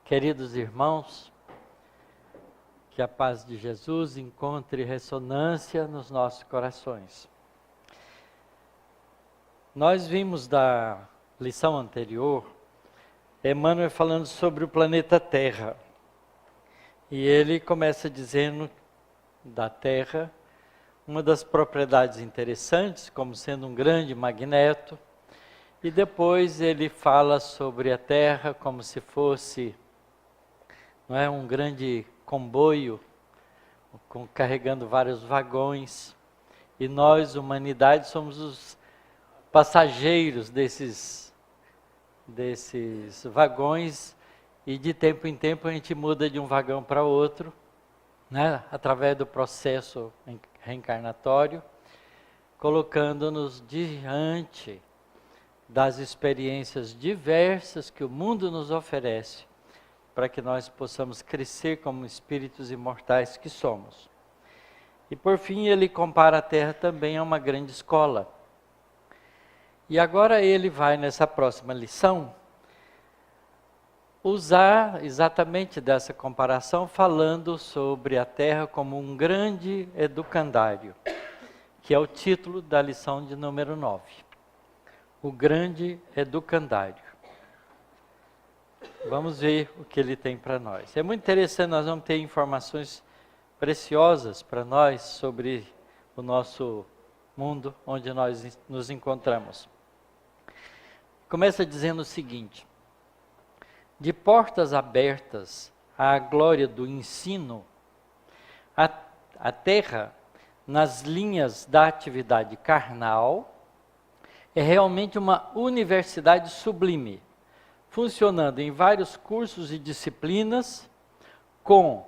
Queridos irmãos, que a paz de Jesus encontre ressonância nos nossos corações. Nós vimos da lição anterior, Emmanuel falando sobre o planeta Terra. E ele começa dizendo da Terra uma das propriedades interessantes, como sendo um grande magneto. E depois ele fala sobre a Terra como se fosse um grande comboio carregando vários vagões. E nós, humanidade, somos os passageiros desses vagões, e de tempo em tempo a gente muda de um vagão para outro, através do processo reencarnatório, colocando-nos diante das experiências diversas que o mundo nos oferece, para que nós possamos crescer como espíritos imortais que somos. E por fim ele compara a Terra também a uma grande escola. E agora ele vai, nessa próxima lição, usar exatamente dessa comparação, falando sobre a Terra como um grande educandário, que é o título da lição de número 9. O grande educandário. Vamos ver o que ele tem para nós. É muito interessante, nós vamos ter informações preciosas para nós sobre o nosso mundo, onde nós nos encontramos. Começa dizendo o seguinte: de portas abertas à glória do ensino, a Terra, nas linhas da atividade carnal, é realmente uma universidade sublime, funcionando em vários cursos e disciplinas, com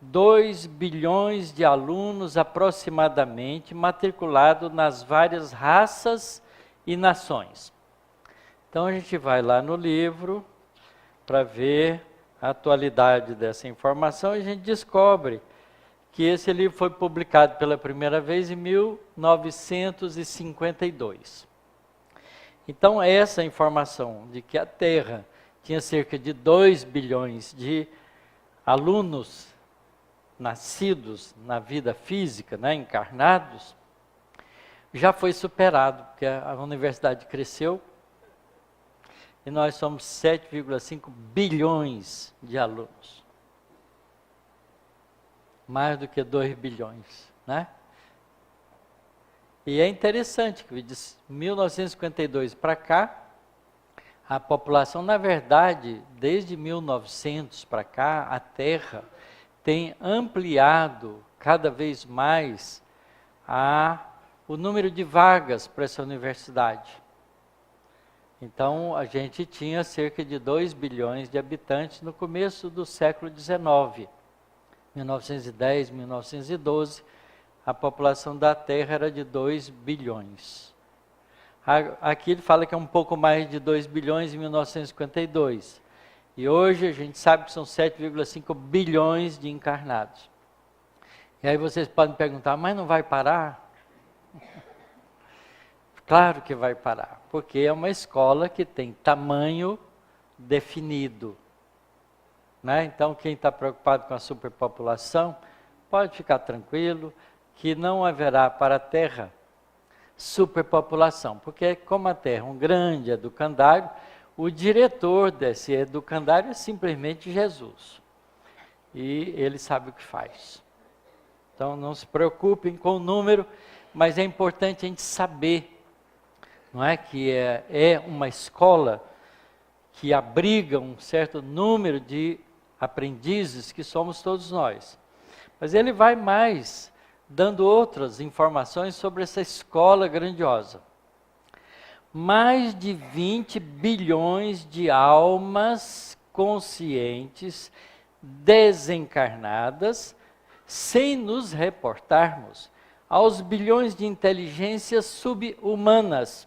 2 bilhões de alunos aproximadamente matriculados nas várias raças e nações. Então a gente vai lá no livro para ver a atualidade dessa informação e a gente descobre que esse livro foi publicado pela primeira vez em 1952. Então essa informação de que a Terra tinha cerca de 2 bilhões de alunos nascidos na vida física, encarnados, já foi superado, porque a universidade cresceu e nós somos 7,5 bilhões de alunos. Mais do que 2 bilhões, E é interessante que de 1952 para cá, a população, na verdade, desde 1900 para cá, a Terra tem ampliado cada vez mais o número de vagas para essa universidade. Então, a gente tinha cerca de 2 bilhões de habitantes no começo do século XIX, 1910, 1912, a população da Terra era de 2 bilhões. Aqui ele fala que é um pouco mais de 2 bilhões em 1952. E hoje a gente sabe que são 7,5 bilhões de encarnados. E aí vocês podem perguntar, mas não vai parar? Claro que vai parar, porque é uma escola que tem tamanho definido. Então quem está preocupado com a superpopulação, pode ficar tranquilo, que não haverá para a Terra superpopulação, porque como a Terra é um grande educandário, o diretor desse educandário é simplesmente Jesus. E ele sabe o que faz. Então não se preocupem com o número, mas é importante a gente saber, que é uma escola que abriga um certo número de aprendizes que somos todos nós. Mas ele vai mais, dando outras informações sobre essa escola grandiosa. Mais de 20 bilhões de almas conscientes, desencarnadas, sem nos reportarmos aos bilhões de inteligências subhumanas,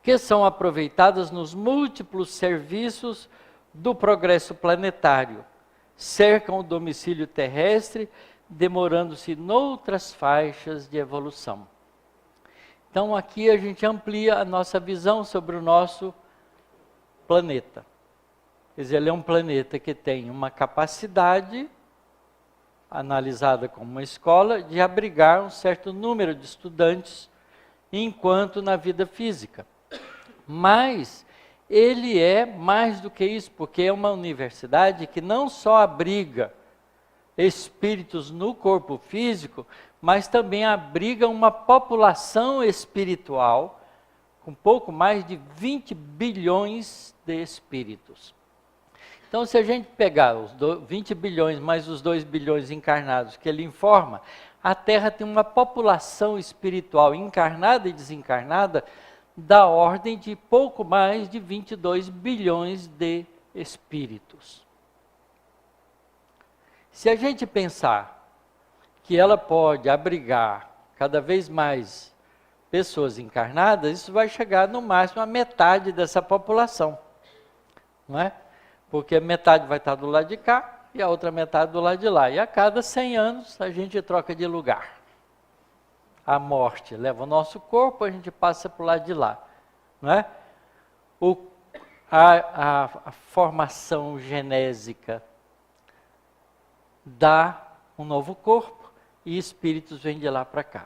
que são aproveitadas nos múltiplos serviços do progresso planetário, cercam o domicílio terrestre, demorando-se noutras faixas de evolução. Então aqui a gente amplia a nossa visão sobre o nosso planeta. Quer dizer, ele é um planeta que tem uma capacidade, analisada como uma escola, de abrigar um certo número de estudantes, enquanto na vida física. Mas ele é mais do que isso, porque é uma universidade que não só abriga espíritos no corpo físico, mas também abriga uma população espiritual com pouco mais de 20 bilhões de espíritos. Então, se a gente pegar os 20 bilhões mais os 2 bilhões encarnados que ele informa, a Terra tem uma população espiritual encarnada e desencarnada da ordem de pouco mais de 22 bilhões de espíritos. Se a gente pensar que ela pode abrigar cada vez mais pessoas encarnadas, isso vai chegar no máximo a metade dessa população, não é? Porque metade vai estar do lado de cá e a outra metade do lado de lá. E a cada 100 anos a gente troca de lugar. A morte leva o nosso corpo, a gente passa para o lado de lá, não é? A formação genésica dá um novo corpo e espíritos vêm de lá para cá.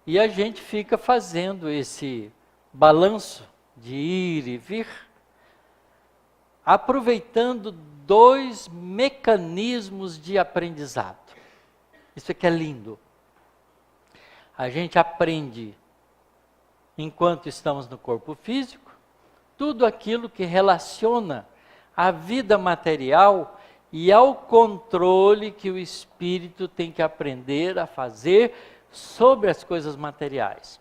E a gente fica fazendo esse balanço de ir e vir, aproveitando 2 mecanismos de aprendizado. Isso é que é lindo. A gente aprende, enquanto estamos no corpo físico, tudo aquilo que relaciona a vida material e ao controle que o espírito tem que aprender a fazer sobre as coisas materiais.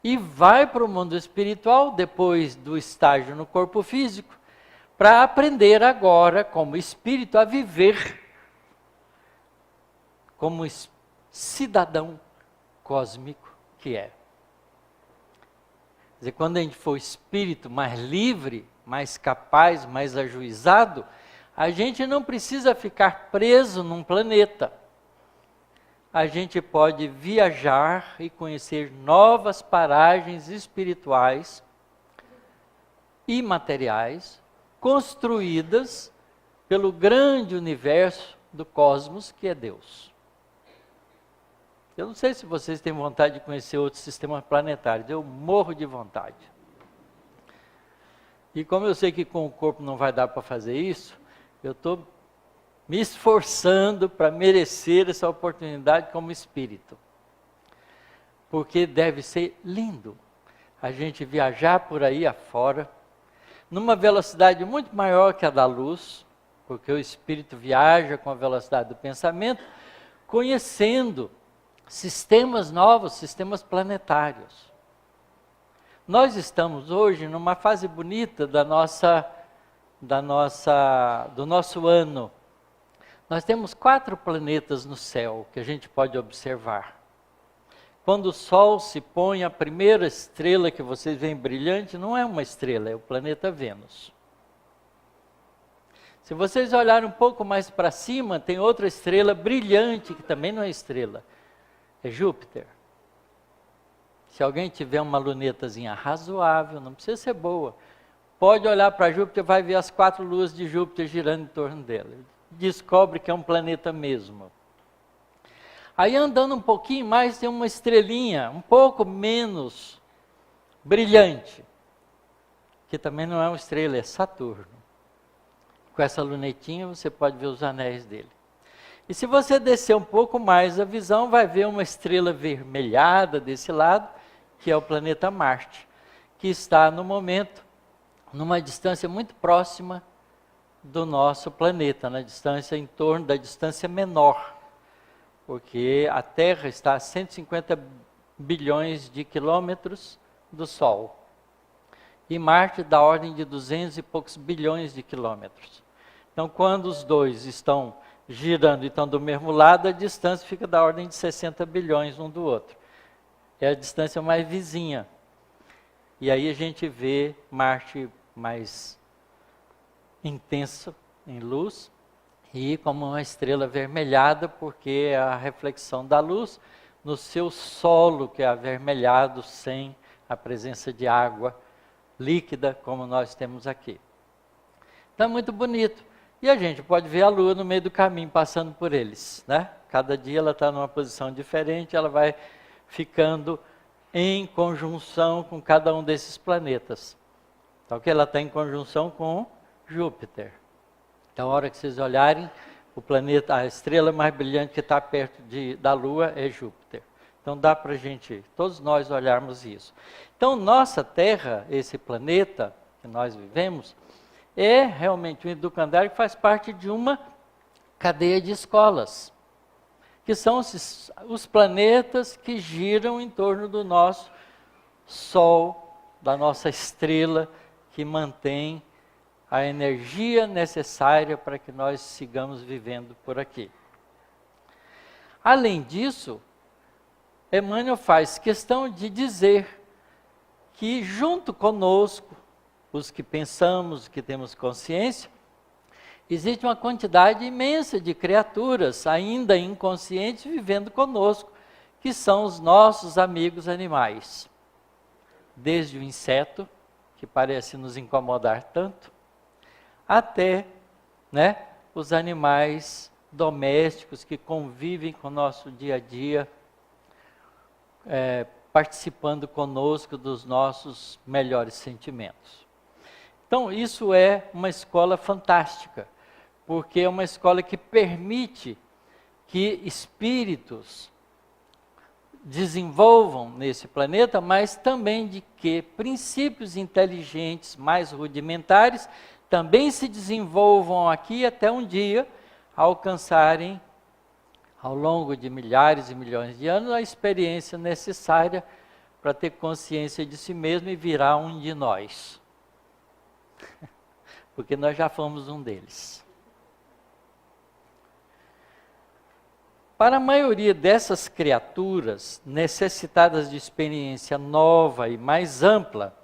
E vai para o mundo espiritual, depois do estágio no corpo físico, para aprender agora, como espírito, a viver como cidadão cósmico que é. Quer dizer, quando a gente for espírito mais livre, mais capaz, mais ajuizado, a gente não precisa ficar preso num planeta. A gente pode viajar e conhecer novas paragens espirituais e materiais construídas pelo grande universo do cosmos que é Deus. Eu não sei se vocês têm vontade de conhecer outros sistemas planetários, eu morro de vontade. E como eu sei que com o corpo não vai dar para fazer isso, eu estou me esforçando para merecer essa oportunidade como espírito. Porque deve ser lindo a gente viajar por aí afora, numa velocidade muito maior que a da luz, porque o espírito viaja com a velocidade do pensamento, conhecendo sistemas novos, sistemas planetários. Nós estamos hoje numa fase bonita do nosso ano. Nós temos 4 planetas no céu que a gente pode observar. Quando o Sol se põe, a primeira estrela que vocês veem brilhante não é uma estrela, é o planeta Vênus. Se vocês olharem um pouco mais para cima, tem outra estrela brilhante, que também não é estrela, é Júpiter. Se alguém tiver uma lunetazinha razoável, não precisa ser boa, pode olhar para Júpiter e vai ver as 4 luas de Júpiter girando em torno dela. Descobre que é um planeta mesmo. Aí andando um pouquinho mais, tem uma estrelinha, um pouco menos brilhante, que também não é uma estrela, é Saturno. Com essa lunetinha você pode ver os anéis dele. E se você descer um pouco mais a visão, vai ver uma estrela vermelhada desse lado, que é o planeta Marte, que está no momento numa distância muito próxima do nosso planeta, na distância em torno da distância menor, porque a Terra está a 150 bilhões de quilômetros do Sol, e Marte da ordem de 200 e poucos bilhões de quilômetros. Então, quando os dois estão girando e estão do mesmo lado, a distância fica da ordem de 60 bilhões um do outro. É a distância mais vizinha. E aí a gente vê Marte mais intenso em luz e como uma estrela avermelhada, porque é a reflexão da luz no seu solo, que é avermelhado sem a presença de água líquida, como nós temos aqui. Então é muito bonito. E a gente pode ver a Lua no meio do caminho, passando por eles, né? Cada dia ela está numa posição diferente, ela vai ficando em conjunção com cada um desses planetas. Então, que ela está em conjunção com Júpiter. Então, a hora que vocês olharem, o planeta, a estrela mais brilhante que está perto da Lua é Júpiter. Então, dá para a gente, todos nós, olharmos isso. Então, nossa Terra, esse planeta que nós vivemos, é realmente um educandário que faz parte de uma cadeia de escolas, que são os planetas que giram em torno do nosso Sol, da nossa estrela, que mantém a energia necessária para que nós sigamos vivendo por aqui. Além disso, Emmanuel faz questão de dizer que junto conosco, os que pensamos, que temos consciência, existe uma quantidade imensa de criaturas ainda inconscientes vivendo conosco, que são os nossos amigos animais. Desde o inseto, que parece nos incomodar tanto, até, né, os animais domésticos que convivem com o nosso dia a dia, participando conosco dos nossos melhores sentimentos. Então, isso é uma escola fantástica, porque é uma escola que permite que espíritos desenvolvam nesse planeta, mas também de que princípios inteligentes mais rudimentares também se desenvolvam aqui até um dia alcançarem, ao longo de milhares e milhões de anos, a experiência necessária para ter consciência de si mesmo e virar um de nós. Porque nós já fomos um deles. Para a maioria dessas criaturas necessitadas de experiência nova e mais ampla,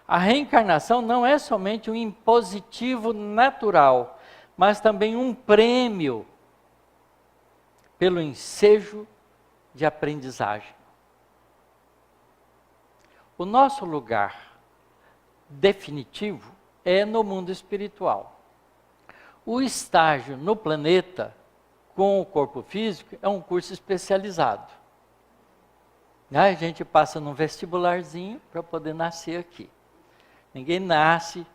a reencarnação não é somente um impositivo natural, mas também um prêmio pelo ensejo de aprendizagem. O nosso lugar definitivo é no mundo espiritual. O estágio no planeta com o corpo físico é um curso especializado. A gente passa num vestibularzinho para poder nascer aqui. Ninguém nasce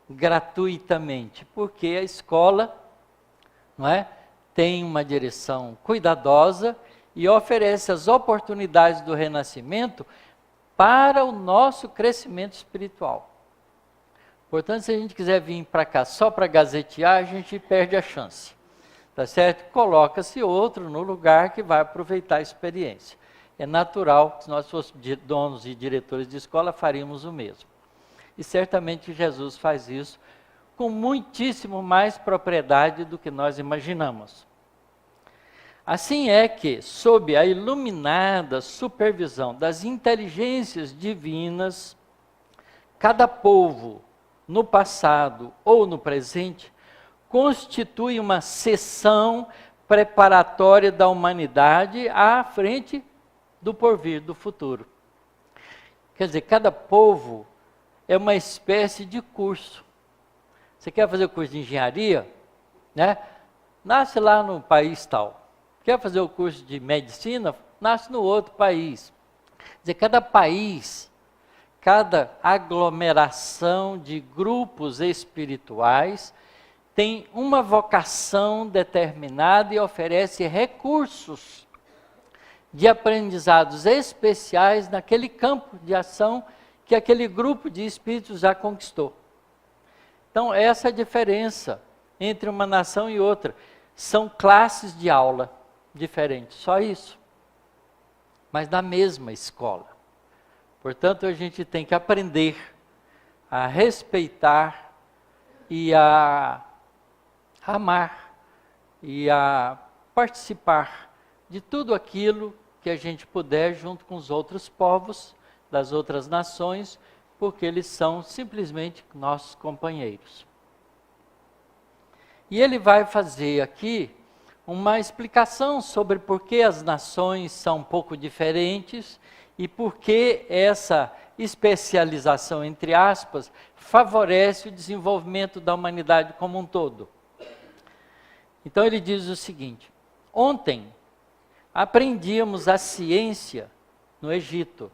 gratuitamente, porque a escola, não é, tem uma direção cuidadosa e oferece as oportunidades do renascimento para o nosso crescimento espiritual. Portanto, se a gente quiser vir para cá só para gazetear, a gente perde a chance. Tá certo? Coloca-se outro no lugar que vai aproveitar a experiência. É natural, se nós fôssemos donos e diretores de escola, faríamos o mesmo. E certamente Jesus faz isso com muitíssimo mais propriedade do que nós imaginamos. Assim é que, sob a iluminada supervisão das inteligências divinas, cada povo, no passado ou no presente, constitui uma seção preparatória da humanidade à frente do porvir, do futuro. Quer dizer, cada povo é uma espécie de curso. Você quer fazer o curso de engenharia? Né? Nasce lá no país tal. Quer fazer o curso de medicina? Nasce no outro país. Quer dizer, cada país, cada aglomeração de grupos espirituais tem uma vocação determinada e oferece recursos de aprendizados especiais naquele campo de ação que aquele grupo de espíritos já conquistou. Então, essa é a diferença entre uma nação e outra. São classes de aula diferentes, só isso. Mas na mesma escola. Portanto, a gente tem que aprender a respeitar e a amar e a participar de tudo aquilo que a gente puder junto com os outros povos das outras nações, porque eles são simplesmente nossos companheiros. E ele vai fazer aqui uma explicação sobre por que as nações são um pouco diferentes e por que essa especialização, entre aspas, favorece o desenvolvimento da humanidade como um todo. Então ele diz o seguinte: ontem aprendíamos a ciência no Egito,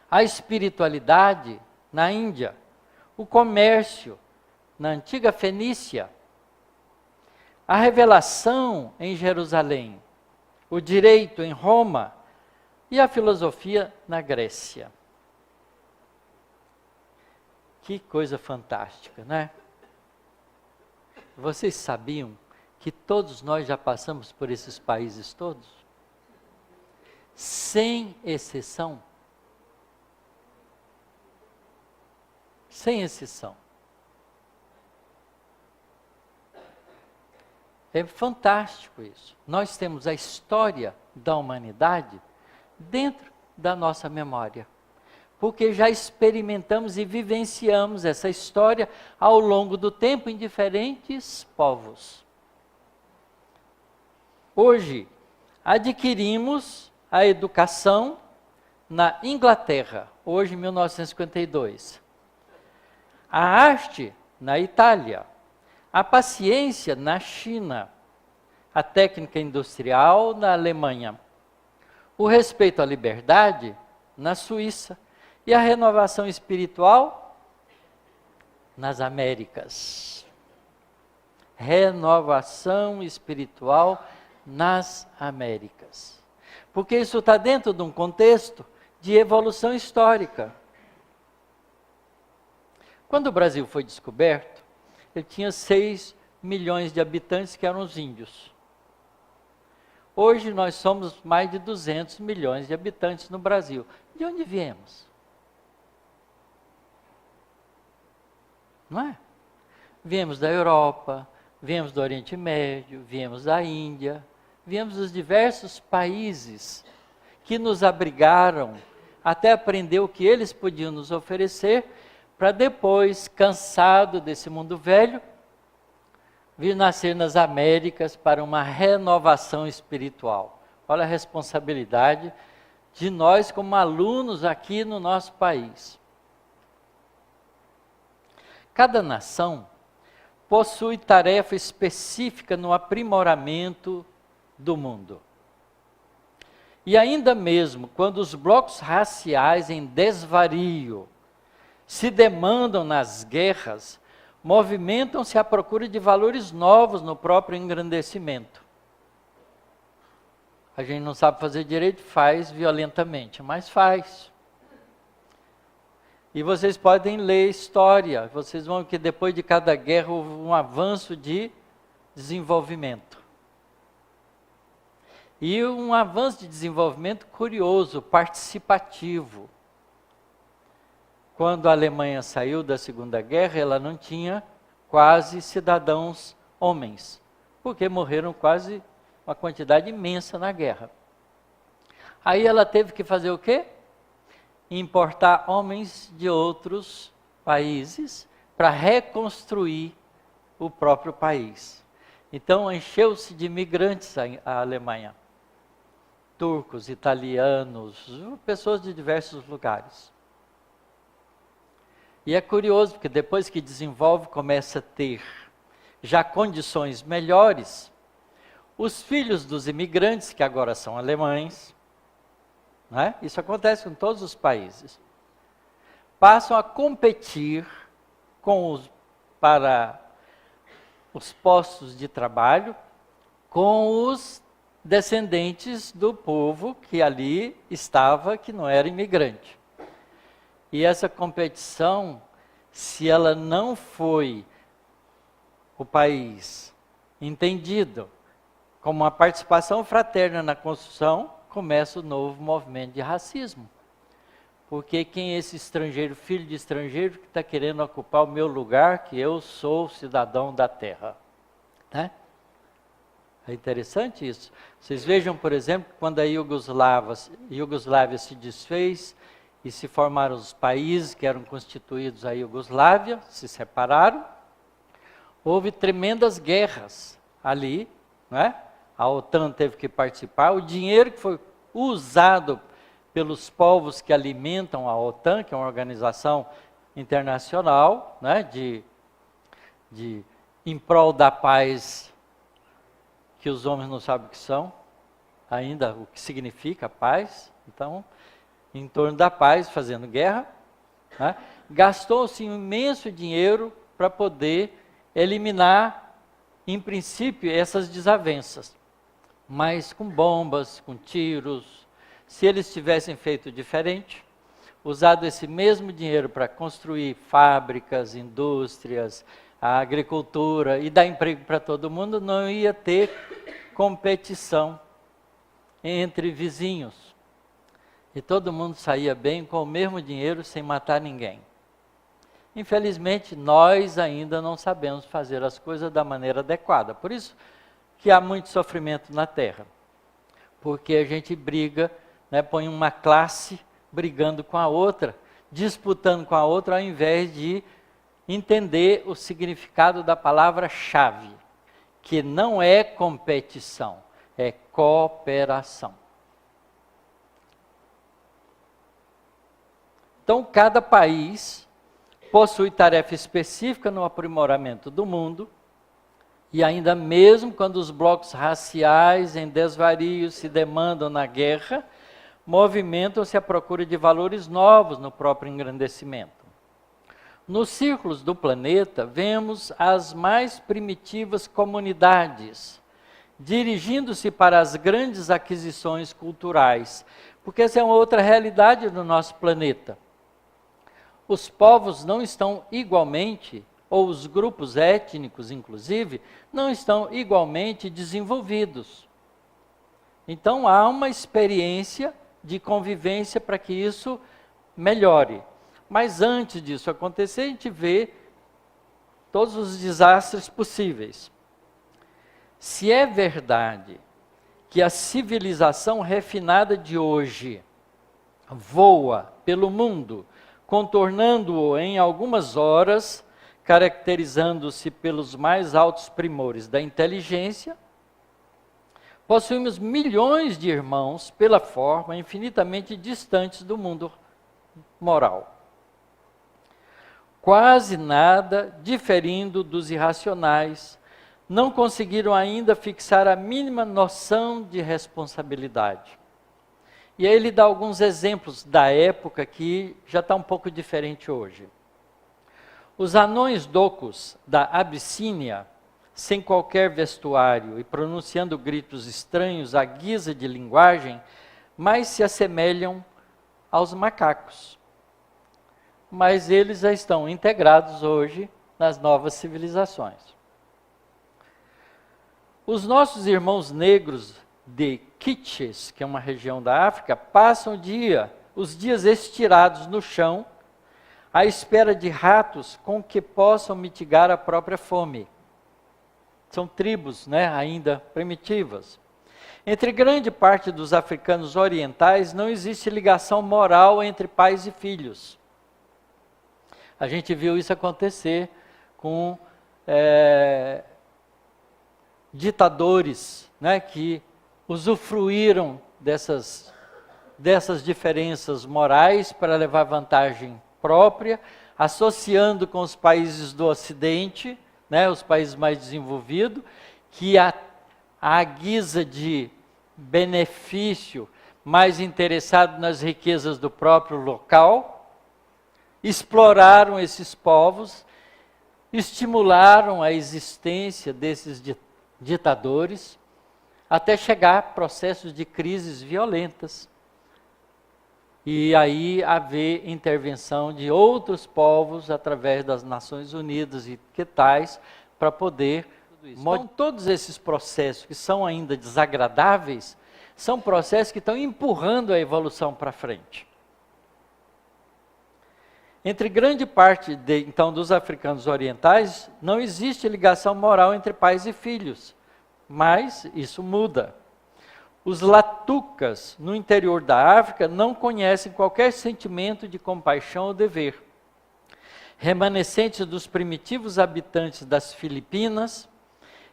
a espiritualidade na Índia, o comércio na antiga Fenícia, a revelação em Jerusalém, o direito em Roma e a filosofia na Grécia. Que coisa fantástica, né? Vocês sabiam que todos nós já passamos por esses países todos? Sem exceção. Sem exceção. É fantástico isso. Nós temos a história da humanidade dentro da nossa memória, porque já experimentamos e vivenciamos essa história ao longo do tempo em diferentes povos. Hoje, adquirimos a educação na Inglaterra, hoje em 1952. A arte na Itália, a paciência na China, a técnica industrial na Alemanha, o respeito à liberdade na Suíça e a renovação espiritual nas Américas. Renovação espiritual nas Américas. Porque isso está dentro de um contexto de evolução histórica. Quando o Brasil foi descoberto, ele tinha 6 milhões de habitantes, que eram os índios. Hoje nós somos mais de 200 milhões de habitantes no Brasil. De onde viemos? Não é? Viemos da Europa, viemos do Oriente Médio, viemos da Índia, viemos dos diversos países que nos abrigaram até aprender o que eles podiam nos oferecer, para depois, cansado desse mundo velho, vir nascer nas Américas para uma renovação espiritual. Olha a responsabilidade de nós como alunos aqui no nosso país. Cada nação possui tarefa específica no aprimoramento do mundo. E ainda mesmo quando os blocos raciais em desvario se demandam nas guerras, movimentam-se à procura de valores novos no próprio engrandecimento. A gente não sabe fazer direito, faz violentamente, mas faz. E vocês podem ler história, vocês vão ver que depois de cada guerra houve um avanço de desenvolvimento. E um avanço de desenvolvimento curioso, participativo. Quando a Alemanha saiu da Segunda Guerra, ela não tinha quase cidadãos homens, porque morreram quase uma quantidade imensa na guerra. Aí ela teve que fazer o quê? Importar homens de outros países para reconstruir o próprio país. Então encheu-se de imigrantes a Alemanha. Turcos, italianos, pessoas de diversos lugares. E é curioso, porque depois que desenvolve, começa a ter já condições melhores, os filhos dos imigrantes, que agora são alemães, né? Isso acontece com todos os países, passam a competir para os postos de trabalho com os descendentes do povo que ali estava, que não era imigrante. E essa competição, se ela não foi o país entendido como uma participação fraterna na construção, começa o novo movimento de racismo. Porque quem é esse estrangeiro, filho de estrangeiro, que está querendo ocupar o meu lugar, que eu sou cidadão da terra? Né? É interessante isso. Vocês vejam, por exemplo, quando a Iugoslávia se desfez, e se formaram os países que eram constituídos a Iugoslávia, se separaram. Houve tremendas guerras ali, né? A OTAN teve que participar. O dinheiro que foi usado pelos povos que alimentam a OTAN, que é uma organização internacional, né, em prol da paz, que os homens não sabem o que são, ainda o que significa paz. Então, em torno da paz, fazendo guerra, né, gastou-se um imenso dinheiro para poder eliminar, em princípio, essas desavenças. Mas com bombas, com tiros. Se eles tivessem feito diferente, usado esse mesmo dinheiro para construir fábricas, indústrias, a agricultura e dar emprego para todo mundo, não ia ter competição entre vizinhos. E todo mundo saía bem com o mesmo dinheiro, sem matar ninguém. Infelizmente, nós ainda não sabemos fazer as coisas da maneira adequada. Por isso que há muito sofrimento na Terra. Porque a gente briga, né, põe uma classe brigando com a outra, disputando com a outra, ao invés de entender o significado da palavra-chave, que não é competição, é cooperação. Então, cada país possui tarefa específica no aprimoramento do mundo, e ainda mesmo quando os blocos raciais em desvario se demandam na guerra, movimentam-se à procura de valores novos no próprio engrandecimento. Nos círculos do planeta, vemos as mais primitivas comunidades dirigindo-se para as grandes aquisições culturais, porque essa é uma outra realidade do nosso planeta. Os povos não estão igualmente, ou os grupos étnicos, inclusive, não estão igualmente desenvolvidos. Então, há uma experiência de convivência para que isso melhore. Mas antes disso acontecer, a gente vê todos os desastres possíveis. Se é verdade que a civilização refinada de hoje voa pelo mundo, contornando-o em algumas horas, caracterizando-se pelos mais altos primores da inteligência, possuímos milhões de irmãos pela forma infinitamente distantes do mundo moral. Quase nada diferindo dos irracionais, não conseguiram ainda fixar a mínima noção de responsabilidade. E aí ele dá alguns exemplos da época que já está um pouco diferente hoje. Os anões docos da Abissínia, sem qualquer vestuário e pronunciando gritos estranhos à guisa de linguagem, mais se assemelham aos macacos. Mas eles já estão integrados hoje nas novas civilizações. Os nossos irmãos negros de Quiches, que é uma região da África, passam os dias estirados no chão, à espera de ratos com que possam mitigar a própria fome. São tribos, né, ainda primitivas. Entre grande parte dos africanos orientais, não existe ligação moral entre pais e filhos. A gente viu isso acontecer com ditadores, né, que usufruíram dessas diferenças morais para levar vantagem própria, associando com os países do Ocidente, né, os países mais desenvolvidos, que à guisa de benefício, mais interessado nas riquezas do próprio local, exploraram esses povos, estimularam a existência desses ditadores, até chegar a processos de crises violentas. E aí haver intervenção de outros povos através das Nações Unidas e que tais, para poder... Então, todos esses processos que são ainda desagradáveis, são processos que estão empurrando a evolução para frente. Entre grande parte, então, dos africanos orientais, não existe ligação moral entre pais e filhos, mas isso muda. Os latucas, no interior da África, não conhecem qualquer sentimento de compaixão ou dever. Remanescentes dos primitivos habitantes das Filipinas,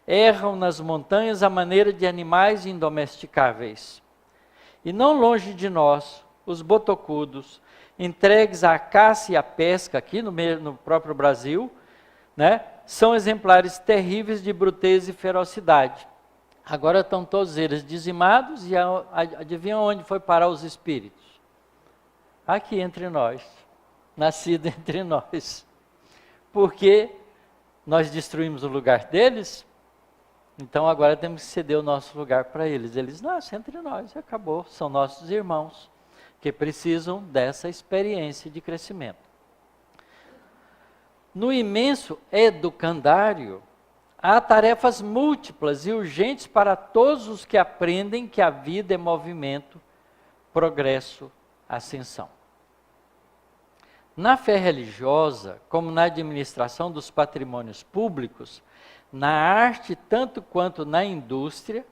erram nas montanhas à maneira de animais indomesticáveis. E não longe de nós, os botocudos, entregues à caça e à pesca aqui no próprio Brasil, né? São exemplares terríveis de bruteza e ferocidade. Agora estão todos eles dizimados e adivinha onde foi parar os espíritos? Aqui entre nós, nascido entre nós. Porque nós destruímos o lugar deles, então agora temos que ceder o nosso lugar para eles. Eles nascem entre nós e acabou, são nossos irmãos que precisam dessa experiência de crescimento. No imenso educandário, há tarefas múltiplas e urgentes para todos os que aprendem que a vida é movimento, progresso, ascensão. Na fé religiosa, como na administração dos patrimônios públicos, na arte tanto quanto na indústria,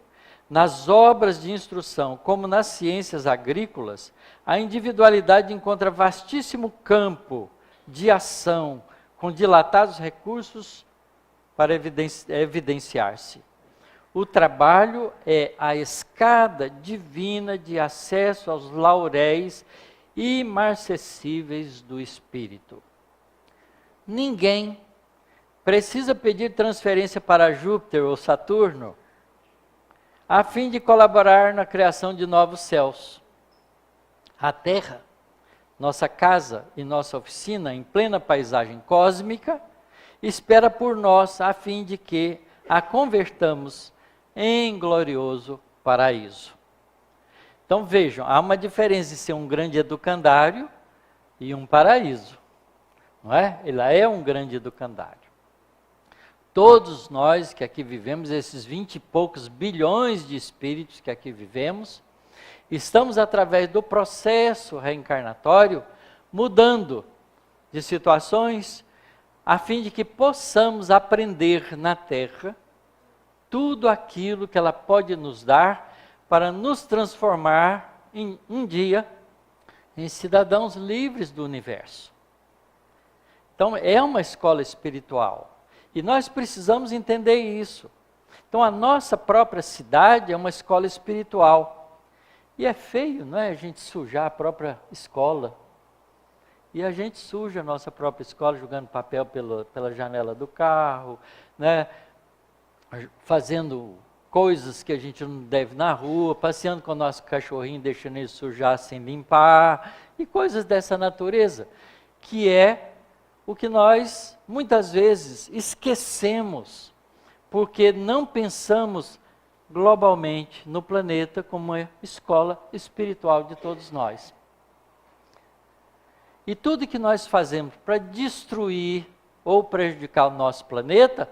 nas obras de instrução como nas ciências agrícolas, a individualidade encontra vastíssimo campo de ação, com dilatados recursos para evidenciar-se. O trabalho é a escada divina de acesso aos lauréis imarcessíveis do espírito. Ninguém precisa pedir transferência para Júpiter ou Saturno a fim de colaborar na criação de novos céus. A Terra, nossa casa e nossa oficina em plena paisagem cósmica, espera por nós a fim de que a convertamos em glorioso paraíso. Então vejam, há uma diferença de ser um grande educandário e um paraíso, não é? Ele é um grande educandário. Todos nós que aqui vivemos, esses 20 e poucos bilhões de espíritos que aqui vivemos, estamos através do processo reencarnatório mudando de situações a fim de que possamos aprender na Terra tudo aquilo que ela pode nos dar para nos transformar em um dia em cidadãos livres do universo. Então é uma escola espiritual e nós precisamos entender isso. Então a nossa própria cidade é uma escola espiritual. E é feio, não é, a gente sujar a própria escola. E a gente suja a nossa própria escola jogando papel pela janela do carro, né? Fazendo coisas que a gente não deve na rua, passeando com o nosso cachorrinho, deixando ele sujar sem limpar, e coisas dessa natureza, que é o que nós muitas vezes esquecemos, porque não pensamos globalmente no planeta como uma escola espiritual de todos nós. E tudo que nós fazemos para destruir ou prejudicar o nosso planeta,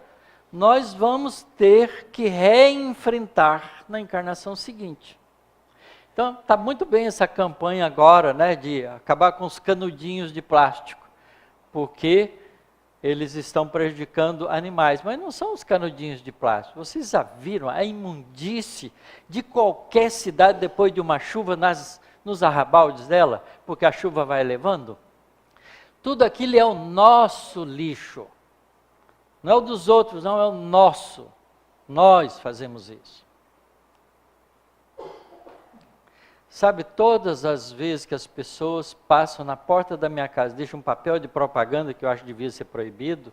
nós vamos ter que reenfrentar na encarnação seguinte. Então, está muito bem essa campanha agora, né, de acabar com os canudinhos de plástico, porque eles estão prejudicando animais, mas não são os canudinhos de plástico. Vocês já viram a imundície de qualquer cidade depois de uma chuva nos arrabaldes dela, porque a chuva vai levando? Tudo aquilo é o nosso lixo. Não é o dos outros, não, é o nosso. Nós fazemos isso. Sabe, todas as vezes que as pessoas passam na porta da minha casa, deixam um papel de propaganda que eu acho que devia ser proibido,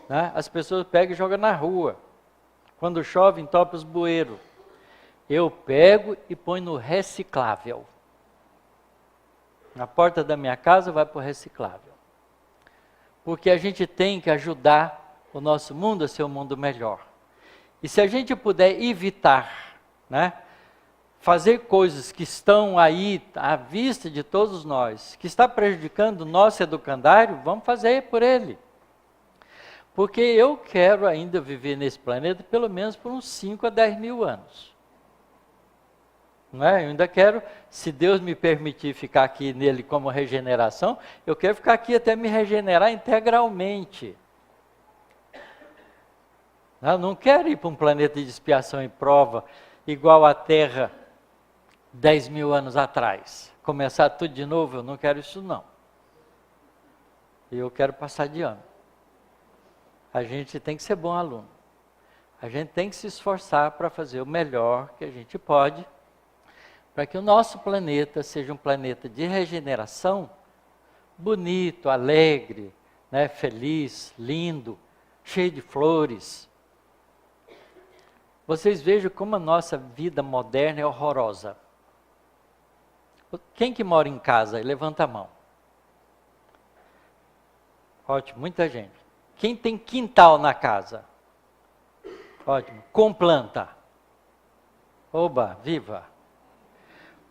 né? As pessoas pegam e jogam na rua. Quando chove, entope os bueiros. Eu pego e ponho no reciclável. Na porta da minha casa vai para o reciclável. Porque a gente tem que ajudar o nosso mundo a ser um mundo melhor. E se a gente puder evitar, né, fazer coisas que estão aí à vista de todos nós, que está prejudicando o nosso educandário, vamos fazer por ele. Porque eu quero ainda viver nesse planeta pelo menos por uns 5 a 10 mil anos. Não é? Eu ainda quero, se Deus me permitir ficar aqui nele como regeneração, eu quero ficar aqui até me regenerar integralmente. Eu não quero ir para um planeta de expiação e prova igual a Terra 10 mil anos atrás. Começar tudo de novo, eu não quero isso não. Eu quero passar de ano. A gente tem que ser bom aluno. A gente tem que se esforçar para fazer o melhor que a gente pode, para que o nosso planeta seja um planeta de regeneração, bonito, alegre, né, feliz, lindo, cheio de flores. Vocês vejam como a nossa vida moderna é horrorosa. Quem que mora em casa? Levanta a mão. Ótimo, muita gente. Quem tem quintal na casa? Ótimo, com planta. Oba, viva!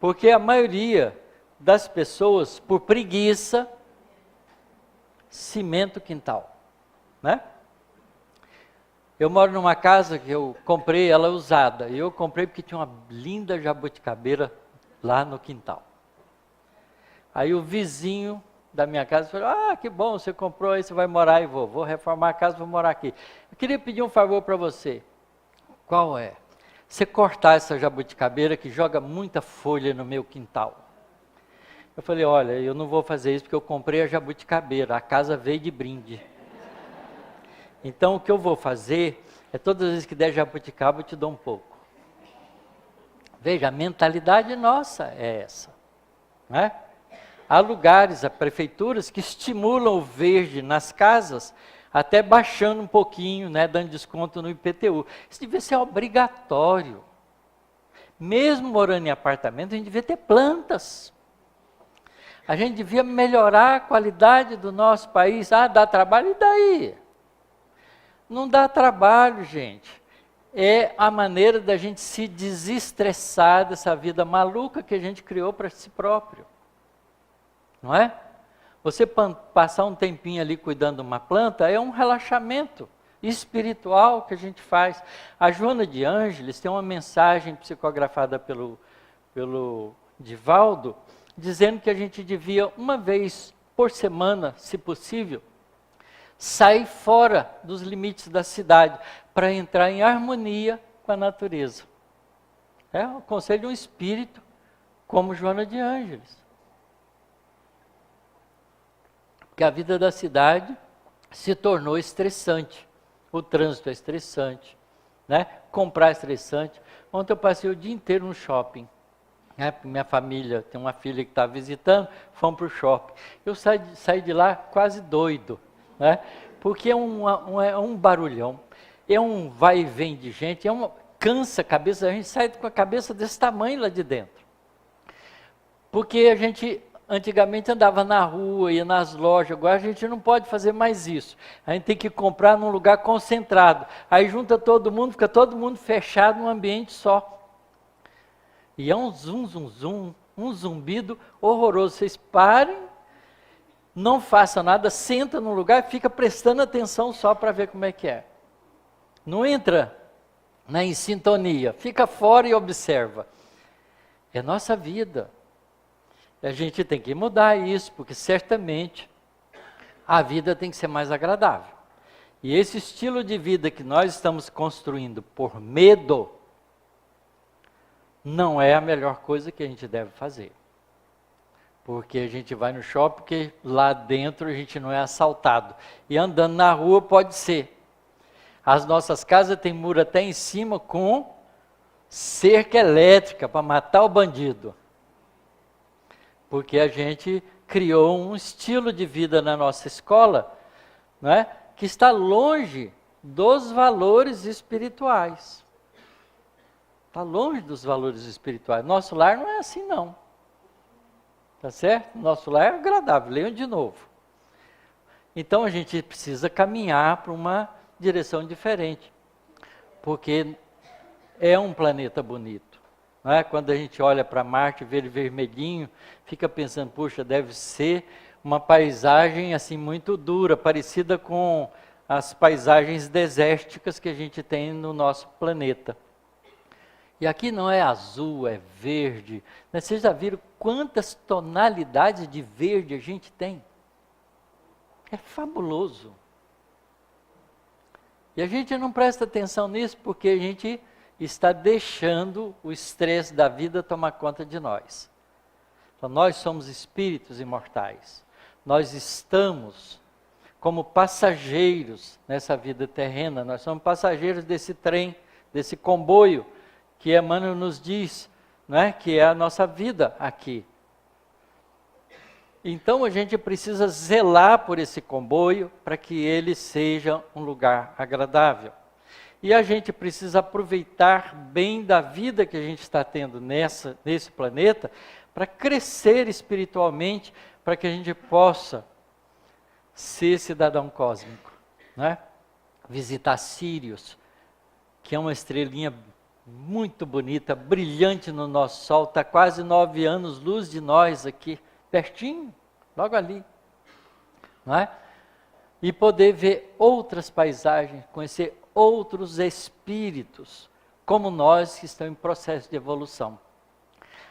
Porque a maioria das pessoas, por preguiça, cimenta o quintal, né? Eu moro numa casa que eu comprei ela usada, e eu comprei porque tinha uma linda jabuticabeira lá no quintal. Aí o vizinho da minha casa falou, que bom, você comprou, aí você vai morar, aí vou reformar a casa, vou morar aqui. Eu queria pedir um favor para você. Qual é? Você cortar essa jabuticabeira que joga muita folha no meu quintal. Eu falei, olha, eu não vou fazer isso porque eu comprei a jabuticabeira, a casa veio de brinde. Então o que eu vou fazer é todas as vezes que der jabuticaba eu te dou um pouco. Veja, a mentalidade nossa é essa, né? Há lugares, há prefeituras que estimulam o verde nas casas, até baixando um pouquinho, né, dando desconto no IPTU. Isso devia ser obrigatório. Mesmo morando em apartamento, a gente devia ter plantas. A gente devia melhorar a qualidade do nosso país. Dá trabalho, e daí? Não dá trabalho, gente. É a maneira da gente se desestressar dessa vida maluca que a gente criou para si próprio. Não é? Você passar um tempinho ali cuidando de uma planta é um relaxamento espiritual que a gente faz. A Joana de Ângeles tem uma mensagem psicografada pelo Divaldo, dizendo que a gente devia, uma vez por semana, se possível, sair fora dos limites da cidade para entrar em harmonia com a natureza. É o conselho de um espírito como Joana de Ângeles. Porque a vida da cidade se tornou estressante. O trânsito é estressante, né? Comprar é estressante. Ontem eu passei o dia inteiro no shopping. Né? Minha família, tem uma filha que está visitando, fomos para o shopping. Eu saí de lá quase doido, né? Porque é um barulhão, é um vai e vem de gente, cansa a cabeça, a gente sai com a cabeça desse tamanho lá de dentro. Porque a gente antigamente andava na rua, ia nas lojas, agora a gente não pode fazer mais isso. A gente tem que comprar num lugar concentrado. Aí junta todo mundo, fica todo mundo fechado num ambiente só. E é um zum, um zumbido horroroso. Vocês parem, não façam nada, senta num lugar e fica prestando atenção só para ver como é que é. Não entra em sintonia, fica fora e observa. É nossa vida. A gente tem que mudar isso, porque certamente a vida tem que ser mais agradável. E esse estilo de vida que nós estamos construindo por medo, não é a melhor coisa que a gente deve fazer. Porque a gente vai no shopping, porque lá dentro a gente não é assaltado. E andando na rua pode ser. As nossas casas têm muro até em cima com cerca elétrica para matar o bandido. Porque a gente criou um estilo de vida na nossa escola, não é? Que está longe dos valores espirituais. Está longe dos valores espirituais. Nosso lar não é assim, não. Tá certo? Nosso lar é agradável. Leiam de novo. Então a gente precisa caminhar para uma direção diferente. Porque é um planeta bonito. Não é? Quando a gente olha para Marte, vê ele vermelhinho, fica pensando, puxa, deve ser uma paisagem assim muito dura, parecida com as paisagens desérticas que a gente tem no nosso planeta. E aqui não é azul, é verde. Né? Vocês já viram quantas tonalidades de verde a gente tem? É fabuloso. E a gente não presta atenção nisso porque a gente está deixando o estresse da vida tomar conta de nós. Então, nós somos espíritos imortais. Nós estamos como passageiros nessa vida terrena. Nós somos passageiros desse trem, desse comboio, que Emmanuel nos diz, né, que é a nossa vida aqui. Então a gente precisa zelar por esse comboio para que ele seja um lugar agradável. E a gente precisa aproveitar bem da vida que a gente está tendo nesse planeta para crescer espiritualmente, para que a gente possa ser cidadão cósmico, né? Visitar Sírios, que é uma estrelinha muito bonita, brilhante no nosso Sol, está quase 9 anos-luz de nós aqui, pertinho, logo ali, não é? E poder ver outras paisagens, conhecer outros espíritos, como nós que estão em processo de evolução.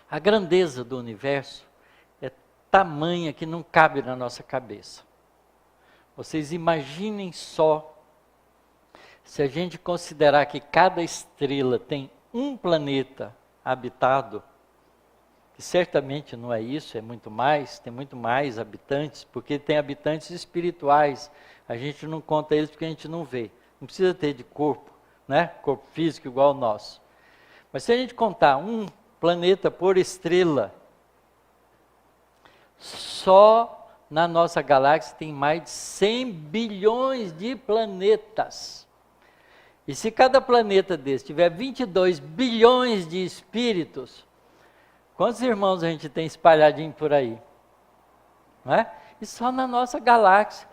A grandeza do universo é tamanha que não cabe na nossa cabeça. Vocês imaginem só, se a gente considerar que cada estrela tem um planeta habitado, que certamente não é isso, é muito mais, tem muito mais habitantes, porque tem habitantes espirituais, a gente não conta eles porque a gente não vê. Não precisa ter de corpo, né? Corpo físico igual ao nosso. Mas se a gente contar um planeta por estrela, só na nossa galáxia tem mais de 100 bilhões de planetas. E se cada planeta desse tiver 22 bilhões de espíritos, quantos irmãos a gente tem espalhadinho por aí? Não é? E só na nossa galáxia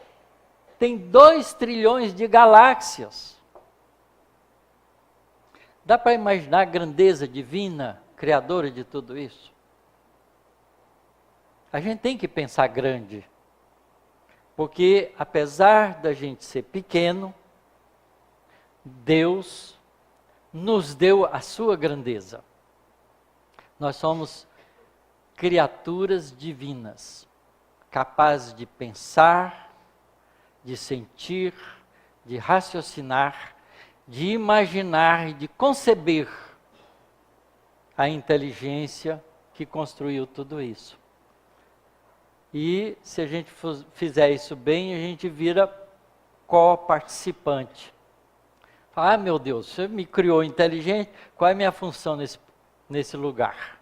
tem 2 trilhões de galáxias. Dá para imaginar a grandeza divina, criadora de tudo isso? A gente tem que pensar grande, porque apesar da gente ser pequeno, Deus nos deu a sua grandeza. Nós somos criaturas divinas, capazes de pensar, de sentir, de raciocinar, de imaginar e de conceber a inteligência que construiu tudo isso. E se a gente fizer isso bem, a gente vira co-participante. Ah, meu Deus, você me criou inteligente, qual é a minha função nesse lugar?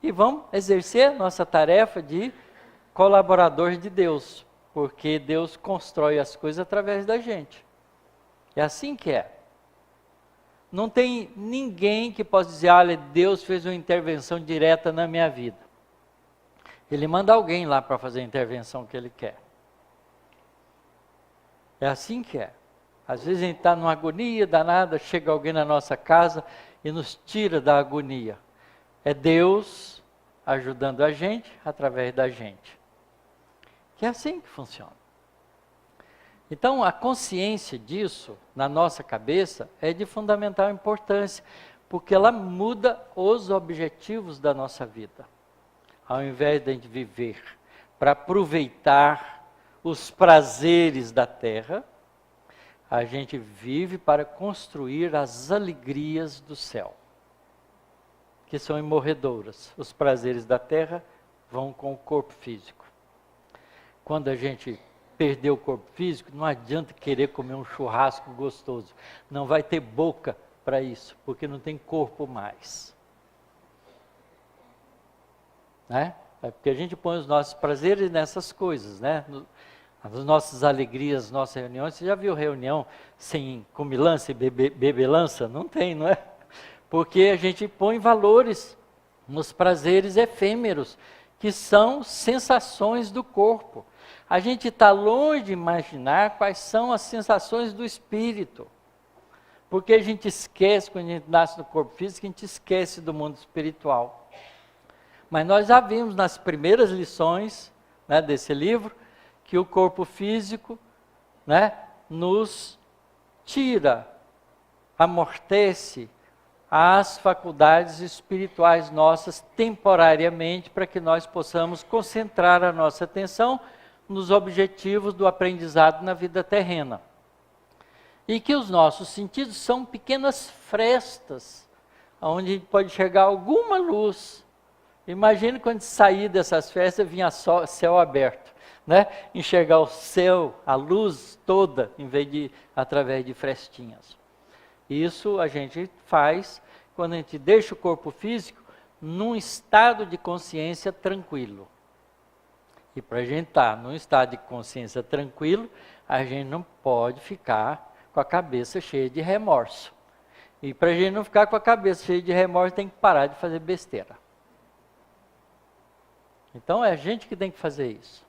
E vamos exercer a nossa tarefa de colaborador de Deus, porque Deus constrói as coisas através da gente. É assim que é. Não tem ninguém que possa dizer, olha, Deus fez uma intervenção direta na minha vida. Ele manda alguém lá para fazer a intervenção que ele quer. É assim que é. Às vezes a gente está numa agonia danada, chega alguém na nossa casa e nos tira da agonia. É Deus ajudando a gente através da gente. Que é assim que funciona. Então, a consciência disso, na nossa cabeça, é de fundamental importância, porque ela muda os objetivos da nossa vida. Ao invés de a gente viver para aproveitar os prazeres da terra, a gente vive para construir as alegrias do céu, que são imorredouras. Os prazeres da terra vão com o corpo físico. Quando a gente perder o corpo físico, não adianta querer comer um churrasco gostoso. Não vai ter boca para isso, porque não tem corpo mais. Né? É porque a gente põe os nossos prazeres nessas coisas, né? As nossas alegrias, as nossas reuniões. Você já viu reunião sem comilança e bebelança? Não tem, não é? Porque a gente põe valores nos prazeres efêmeros, que são sensações do corpo. A gente está longe de imaginar quais são as sensações do espírito. Porque a gente esquece, quando a gente nasce no corpo físico, a gente esquece do mundo espiritual. Mas nós já vimos nas primeiras lições, né, desse livro, que o corpo físico, né, nos tira, amortece as faculdades espirituais nossas temporariamente, para que nós possamos concentrar a nossa atenção nos objetivos do aprendizado na vida terrena. E que os nossos sentidos são pequenas frestas, onde a gente pode chegar alguma luz. Imagine quando sair dessas frestas, vinha só céu aberto, né? Enxergar o céu, a luz toda, em vez de através de frestinhas. Isso a gente faz quando a gente deixa o corpo físico num estado de consciência tranquilo. E para a gente estar num estado de consciência tranquilo, a gente não pode ficar com a cabeça cheia de remorso. E para a gente não ficar com a cabeça cheia de remorso, tem que parar de fazer besteira. Então é a gente que tem que fazer isso.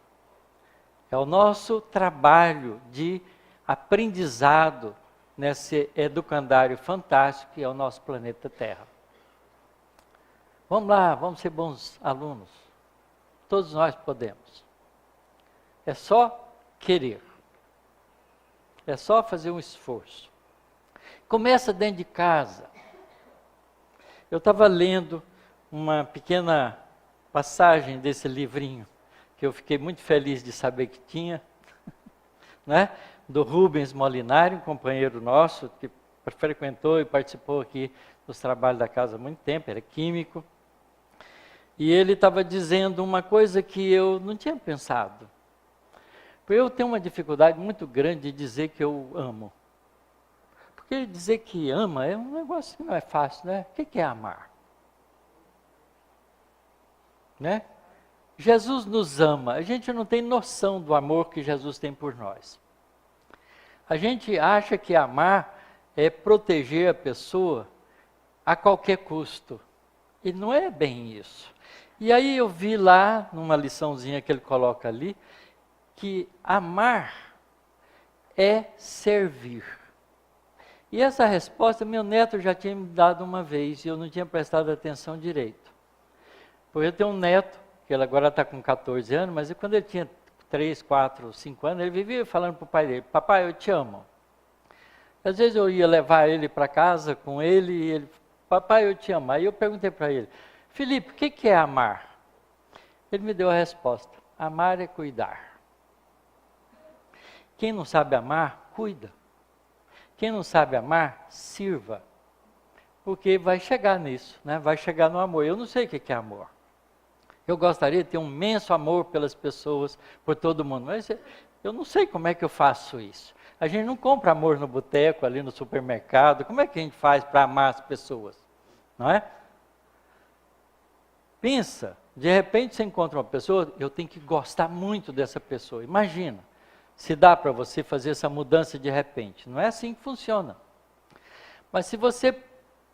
É o nosso trabalho de aprendizado nesse educandário fantástico que é o nosso planeta Terra. Vamos lá, vamos ser bons alunos. Todos nós podemos. É só querer. É só fazer um esforço. Começa dentro de casa. Eu estava lendo uma pequena passagem desse livrinho, que eu fiquei muito feliz de saber que tinha, né? Do Rubens Molinari, um companheiro nosso, que frequentou e participou aqui dos trabalhos da casa há muito tempo, era químico. E ele estava dizendo uma coisa que eu não tinha pensado. Porque eu tenho uma dificuldade muito grande de dizer que eu amo. Porque dizer que ama é um negócio que não é fácil, né? O que é amar? Né? Jesus nos ama. A gente não tem noção do amor que Jesus tem por nós. A gente acha que amar é proteger a pessoa a qualquer custo. E não é bem isso. E aí eu vi lá, numa liçãozinha que ele coloca ali, que amar é servir. E essa resposta meu neto já tinha me dado uma vez e eu não tinha prestado atenção direito. Porque eu tenho um neto, que ele agora está com 14 anos, mas quando ele tinha 3, 4, 5 anos, ele vivia falando para o pai dele, papai, eu te amo. Às vezes eu ia levar ele para casa com ele e ele, papai, eu te amo. Aí eu perguntei para ele, Felipe, o que é amar? Ele me deu a resposta, amar é cuidar. Quem não sabe amar, cuida. Quem não sabe amar, sirva. Porque vai chegar nisso, né? Vai chegar no amor. Eu não sei o que é amor. Eu gostaria de ter um imenso amor pelas pessoas, por todo mundo, mas eu não sei como é que eu faço isso. A gente não compra amor no boteco, ali no supermercado. Como é que a gente faz para amar as pessoas? Não é? Pensa, de repente você encontra uma pessoa, eu tenho que gostar muito dessa pessoa. Imagina, se dá para você fazer essa mudança de repente. Não é assim que funciona. Mas se você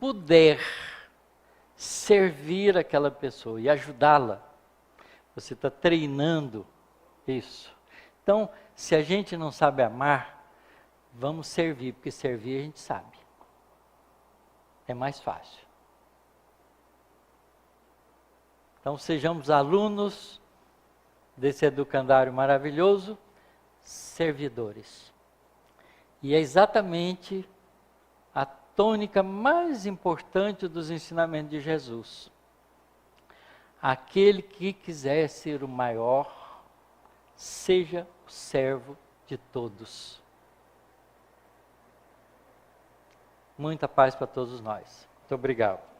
puder servir aquela pessoa e ajudá-la, você está treinando isso. Então, se a gente não sabe amar, vamos servir, porque servir a gente sabe. É mais fácil. Então, sejamos alunos desse educandário maravilhoso, servidores. E é exatamente a tônica mais importante dos ensinamentos de Jesus. Aquele que quiser ser o maior, seja o servo de todos. Muita paz para todos nós. Muito obrigado.